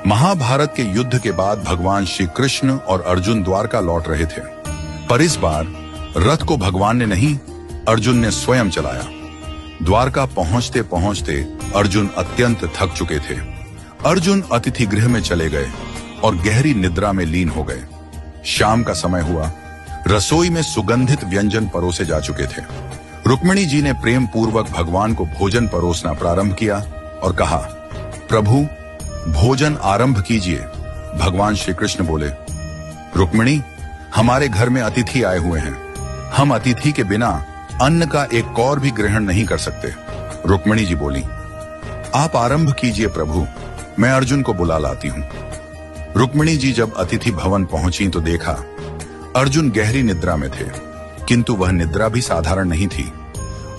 महाभारत के युद्ध के बाद भगवान श्री कृष्ण और अर्जुन द्वारका लौट रहे थे, पर इस बार रथ को भगवान ने नहीं, अर्जुन ने स्वयं चलाया। द्वारका पहुंचते पहुंचते अर्जुन अत्यंत थक चुके थे। अर्जुन अतिथि गृह में चले गए और गहरी निद्रा में लीन हो गए। शाम का समय हुआ। रसोई में सुगंधित व्यंजन परोसे जा चुके थे। रुक्मिणी जी ने प्रेम पूर्वक भगवान को भोजन परोसना प्रारंभ किया और कहा, प्रभु भोजन आरंभ कीजिए। भगवान श्री कृष्ण बोले, रुक्मिणी, हमारे घर में अतिथि आए हुए हैं। हम अतिथि के बिना अन्न का एक कौर भी ग्रहण नहीं कर सकते। रुक्मिणी जी बोली, आप आरंभ कीजिए प्रभु, मैं अर्जुन को बुला लाती हूं। रुक्मिणी जी जब अतिथि भवन पहुंची तो देखा अर्जुन गहरी निद्रा में थे, किंतु वह निद्रा भी साधारण नहीं थी।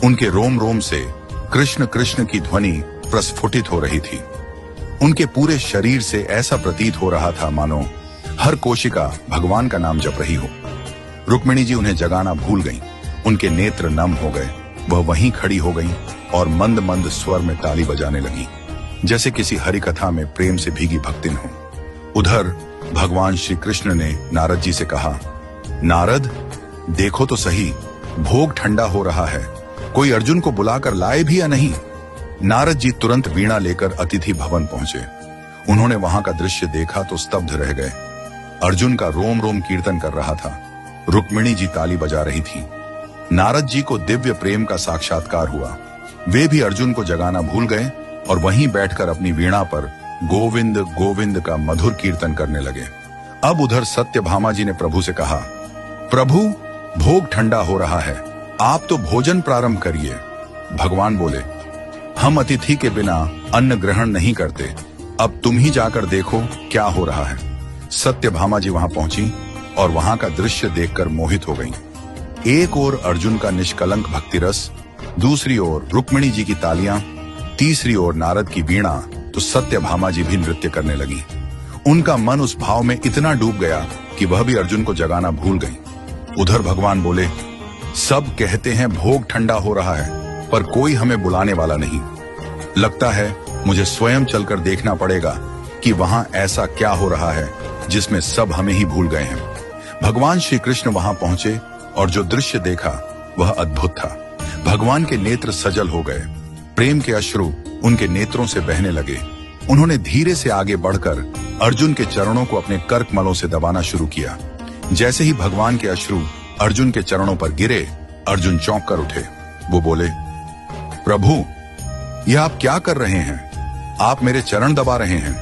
उनके रोम रोम से कृष्ण कृष्ण की ध्वनि प्रस्फुटित हो रही थी। उनके पूरे शरीर से ऐसा प्रतीत हो रहा था मानो हर कोशिका भगवान का नाम जप रही हो। रुक्मिणी जी उन्हें जगाना भूल गईं। उनके नेत्र नम हो गए। वह वहीं खड़ी हो गईं और मंद मंद स्वर में ताली बजाने लगी, जैसे किसी हरि कथा में प्रेम से भीगी भक्तिन हो। उधर भगवान श्री कृष्ण ने नारद जी से कहा, नारद, देखो तो सही, भोग ठंडा हो रहा है, कोई अर्जुन को बुलाकर लाए भी या नहीं। नारद जी तुरंत वीणा लेकर अतिथि भवन पहुंचे। उन्होंने वहां का दृश्य देखा तो स्तब्ध रह गए। अर्जुन का रोम रोम कीर्तन कर रहा था। रुक्मिणी जी ताली बजा रही थी। नारद जी को दिव्य प्रेम का साक्षात्कार हुआ। वे भी अर्जुन को जगाना भूल गए और वहीं बैठकर अपनी वीणा पर गोविंद गोविंद का मधुर कीर्तन करने लगे। अब उधर सत्यभामा जी ने प्रभु से कहा, प्रभु भोग ठंडा हो रहा है, आप तो भोजन प्रारंभ करिए। भगवान बोले, हम अतिथि के बिना अन्न ग्रहण नहीं करते, अब तुम ही जाकर देखो क्या हो रहा है। सत्यभामा जी वहां पहुंची और वहां का दृश्य देखकर मोहित हो गईं। एक ओर अर्जुन का निष्कलंक भक्ति रस, दूसरी ओर रुक्मिणी जी की तालियां, तीसरी ओर नारद की वीणा, तो सत्यभामा जी भी नृत्य करने लगी। उनका मन उस भाव में इतना डूब गया कि वह भी अर्जुन को जगाना भूल गई। उधर भगवान बोले, सब कहते हैं भोग ठंडा हो रहा है, पर कोई हमें बुलाने वाला नहीं। लगता है मुझे स्वयं चलकर देखना पड़ेगा कि वहां ऐसा क्या हो रहा है जिसमें सब हमें ही भूल गए हैं। भगवान श्री कृष्ण वहां पहुंचे और जो दृश्य देखा वह अद्भुत था। भगवान के नेत्र सजल हो गए। प्रेम के अश्रु उनके नेत्रों से बहने लगे। उन्होंने धीरे से आगे बढ़कर अर्जुन के चरणों को अपने कर्कमलों से दबाना शुरू किया। जैसे ही भगवान के अश्रु अर्जुन के चरणों पर गिरे, अर्जुन चौंक कर उठे। वो बोले, प्रभु, यह आप क्या कर रहे हैं? आप मेरे चरण दबा रहे हैं।